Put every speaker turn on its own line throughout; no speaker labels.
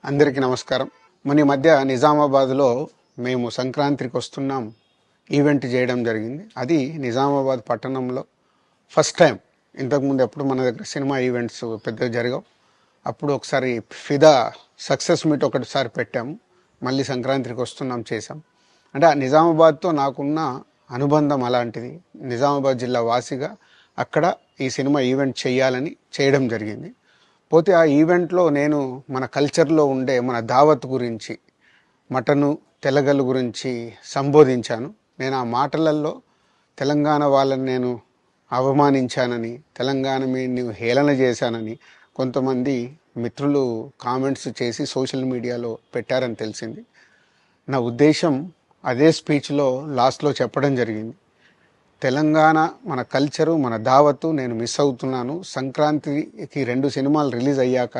అందరికీ నమస్కారం. మన ఈ మధ్య నిజామాబాద్లో మేము సంక్రాంతికి వస్తున్నాం ఈవెంట్ చేయడం జరిగింది. అది నిజామాబాద్ పట్టణంలో ఫస్ట్ టైం. ఇంతకుముందు ఎప్పుడు మన దగ్గర సినిమా ఈవెంట్స్ పెద్దగా జరగవు. అప్పుడు ఒకసారి ఫిదా సక్సెస్ మీట్ ఒకటిసారి పెట్టాము. మళ్ళీ సంక్రాంతికి వస్తున్నాం చేసాం. అంటే ఆ నిజామాబాద్తో నాకున్న అనుబంధం అలాంటిది. నిజామాబాద్ జిల్లా వాసిగా అక్కడ ఈ సినిమా ఈవెంట్ చేయాలని చేయడం జరిగింది. పోతే ఆ ఈవెంట్లో నేను మన కల్చర్లో ఉండే మన దావత్ గురించి, మటను తెలగలు గురించి సంబోధించాను. నేను ఆ మాటలలో తెలంగాణ వాళ్ళని నేను అవమానించానని, తెలంగాణ మీద హేళన చేశానని కొంతమంది మిత్రులు కామెంట్స్ చేసి సోషల్ మీడియాలో పెట్టారని తెలిసింది. నా ఉద్దేశం అదే స్పీచ్లో లాస్ట్లో చెప్పడం జరిగింది. తెలంగాణ మన కల్చరు, మన దావత్తు నేను మిస్ అవుతున్నాను. సంక్రాంతికి 2 సినిమాలు రిలీజ్ అయ్యాక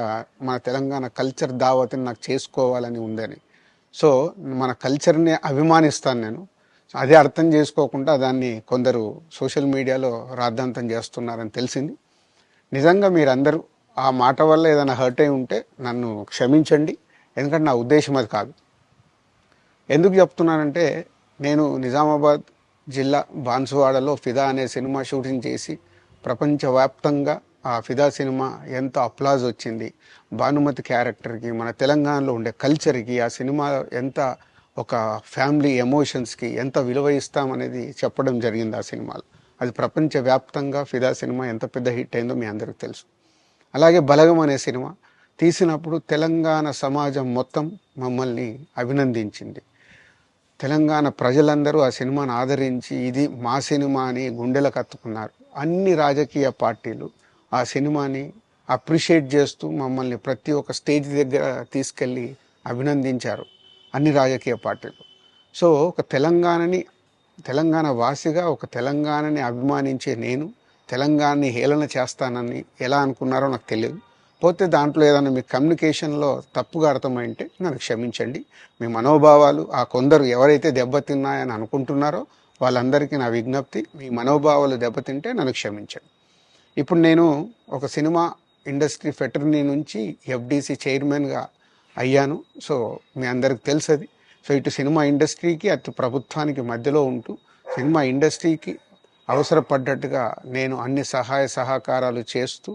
మన తెలంగాణ కల్చర్ దావత్ని నాకు చేసుకోవాలని ఉందని. సో మన కల్చర్ని అభిమానిస్తాను నేను. అదే అర్థం చేసుకోకుండా దాన్ని కొందరు సోషల్ మీడియాలో రాద్ధాంతం చేస్తున్నారని తెలిసింది. నిజంగా మీరందరూ ఆ మాట వల్ల ఏదైనా హర్ట్ అయి ఉంటే నన్ను క్షమించండి. ఎందుకంటే నా ఉద్దేశం అది కాదు. ఎందుకు చెప్తున్నానంటే, నేను నిజామాబాద్ జిల్లా బాన్సువాడలో ఫిదా అనే సినిమా షూటింగ్ చేసి ప్రపంచవ్యాప్తంగా ఆ ఫిదా సినిమా ఎంత అప్లాజ్ వచ్చింది, భానుమతి క్యారెక్టర్కి, మన తెలంగాణలో ఉండే కల్చర్కి ఆ సినిమా ఎంత ఒక ఫ్యామిలీ ఎమోషన్స్కి ఎంత విలువ ఇస్తామనేది చెప్పడం జరిగింది ఆ సినిమాలో. అది ప్రపంచవ్యాప్తంగా ఫిదా సినిమా ఎంత పెద్ద హిట్ అయిందో మీ అందరికీ తెలుసు. అలాగే బలగం అనే సినిమా తీసినప్పుడు తెలంగాణ సమాజం మొత్తం మమ్మల్ని అభినందించింది. తెలంగాణ ప్రజలందరూ ఆ సినిమాను ఆదరించి ఇది మా సినిమా అని గుండెలకు హత్తుకున్నారు. అన్ని రాజకీయ పార్టీలు ఆ సినిమాని అప్రిషియేట్ చేస్తూ మమ్మల్ని ప్రతి ఒక్క స్టేజ్ దగ్గర తీసుకెళ్ళి అభినందించారు, అన్ని రాజకీయ పార్టీలు. సో ఒక తెలంగాణ వాసిగా ఒక తెలంగాణని అభిమానించే నేను తెలంగాణని హేళన చేస్తానని ఎలా అనుకున్నారో నాకు తెలియదు. పోతే దాంట్లో ఏదైనా మీ కమ్యూనికేషన్లో తప్పుగా అర్థమైంటే నన్ను క్షమించండి. మీ మనోభావాలు ఆ కొందరు ఎవరైతే దెబ్బతిన్నాయని అనుకుంటున్నారో వాళ్ళందరికీ నా విజ్ఞప్తి, మీ మనోభావాలు దెబ్బతింటే నన్ను క్షమించండి. ఇప్పుడు నేను ఒక సినిమా ఇండస్ట్రీ ఫెటర్నీ నుంచి ఎఫ్డీసీ చైర్మన్గా అయ్యాను. సో మీ అందరికి తెలుసది. సో ఇటు సినిమా ఇండస్ట్రీకి అటు ప్రభుత్వానికి మధ్యలో ఉంటూ సినిమా ఇండస్ట్రీకి అవసరపడ్డట్టుగా నేను అన్ని సహాయ సహకారాలు చేస్తూ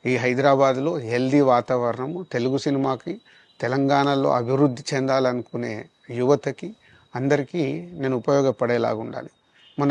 ఈ హైదరాబాద్లో హెల్దీ వాతావరణము, తెలుగు సినిమాకి, తెలంగాణలో అభివృద్ధి చెందాలనుకునే యువతకి అందరికీ నేను ఉపయోగపడేలాగా ఉండాలి.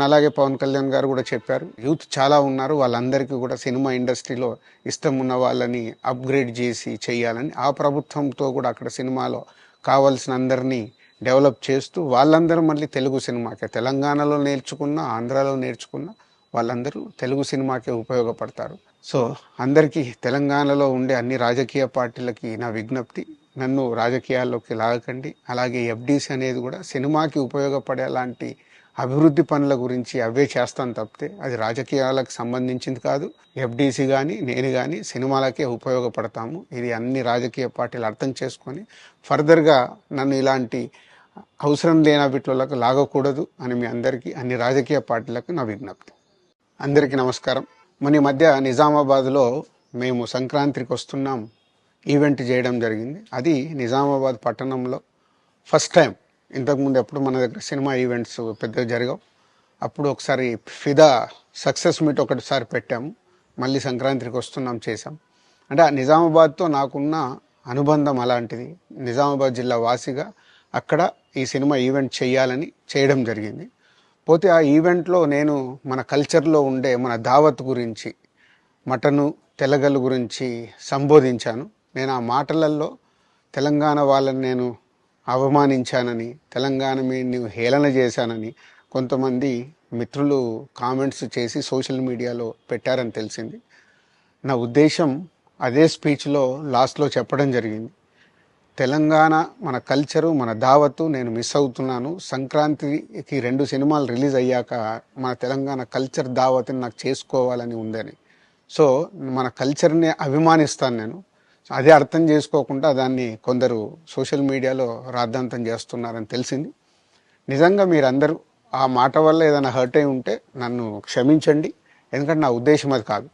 అలాగే పవన్ కళ్యాణ్ గారు కూడా చెప్పారు, యూత్ చాలా ఉన్నారు, వాళ్ళందరికీ కూడా సినిమా ఇండస్ట్రీలో ఇష్టం ఉన్న వాళ్ళని అప్గ్రేడ్ చేసి చేయాలని. ఆ ప్రభుత్వంతో కూడా అక్కడ సినిమాలో కావాల్సిన అందరినీ డెవలప్ చేస్తూ వాళ్ళందరూ మళ్ళీ తెలుగు సినిమాకే, తెలంగాణలో నేర్చుకున్న, ఆంధ్రాలో నేర్చుకున్న వాళ్ళందరూ తెలుగు సినిమాకే ఉపయోగపడతారు. సో అందరికీ, తెలంగాణలో ఉండే అన్ని రాజకీయ పార్టీలకి నా విజ్ఞప్తి, నన్ను రాజకీయాల్లోకి లాగకండి. అలాగే ఎఫ్డీసీ అనేది కూడా సినిమాకి ఉపయోగపడే లాంటి అభివృద్ధి పనుల గురించి అవే చేస్తాను తప్పితే అది రాజకీయాలకు సంబంధించింది కాదు. ఎఫ్డీసీ కానీ నేను కానీ సినిమాలకే ఉపయోగపడతాము. ఇది అన్ని రాజకీయ పార్టీలు అర్థం చేసుకొని ఫర్దర్గా నన్ను ఇలాంటి అవసరం లేని వీటిలోకి లాగకూడదు అని మీ అందరికీ, అన్ని రాజకీయ పార్టీలకు నా విజ్ఞప్తి. అందరికీ నమస్కారం. మన ఈ మధ్య నిజామాబాద్లో మేము సంక్రాంతికి వస్తున్నాం ఈవెంట్ చేయడం జరిగింది. అది నిజామాబాద్ పట్టణంలో ఫస్ట్ టైం. ఇంతకుముందు ఎప్పుడు మన దగ్గర సినిమా ఈవెంట్స్ పెద్దగా జరగవు. అప్పుడు ఒకసారి ఫిదా సక్సెస్ మీట్ ఒకటిసారి పెట్టాము. మళ్ళీ సంక్రాంతికి వస్తున్నాం చేసాం. అంటే ఆ నిజామాబాద్తో నాకున్న అనుబంధం అలాంటిది. నిజామాబాద్ జిల్లా వాసిగా అక్కడ ఈ సినిమా ఈవెంట్ చేయాలని చేయడం జరిగింది. పోతే ఆ ఈవెంట్లో నేను మన కల్చర్లో ఉండే మన దావత్ గురించి, మటను తెలగలు గురించి సంబోధించాను. నేను ఆ మాటలలో తెలంగాణ వాళ్ళని నేను అవమానించానని, తెలంగాణ మీద హేళన చేశానని కొంతమంది మిత్రులు కామెంట్స్ చేసి సోషల్ మీడియాలో పెట్టారని తెలిసింది. నా ఉద్దేశం అదే స్పీచ్లో లాస్ట్లో చెప్పడం జరిగింది. తెలంగాణ మన కల్చరు, మన దావత్తు నేను మిస్ అవుతున్నాను. సంక్రాంతికి 2 సినిమాలు రిలీజ్ అయ్యాక మన తెలంగాణ కల్చర్ దావత్ని నాకు చేసుకోవాలని ఉందని. సో మన కల్చర్ని అభిమానిస్తాను నేను. అదే అర్థం చేసుకోకుండా దాన్ని కొందరు సోషల్ మీడియాలో రాద్ధాంతం చేస్తున్నారని తెలిసింది. నిజంగా మీరందరూ ఆ మాట వల్ల ఏదైనా హర్ట్ అయి ఉంటే నన్ను క్షమించండి. ఎందుకంటే నా ఉద్దేశం అది కాదు.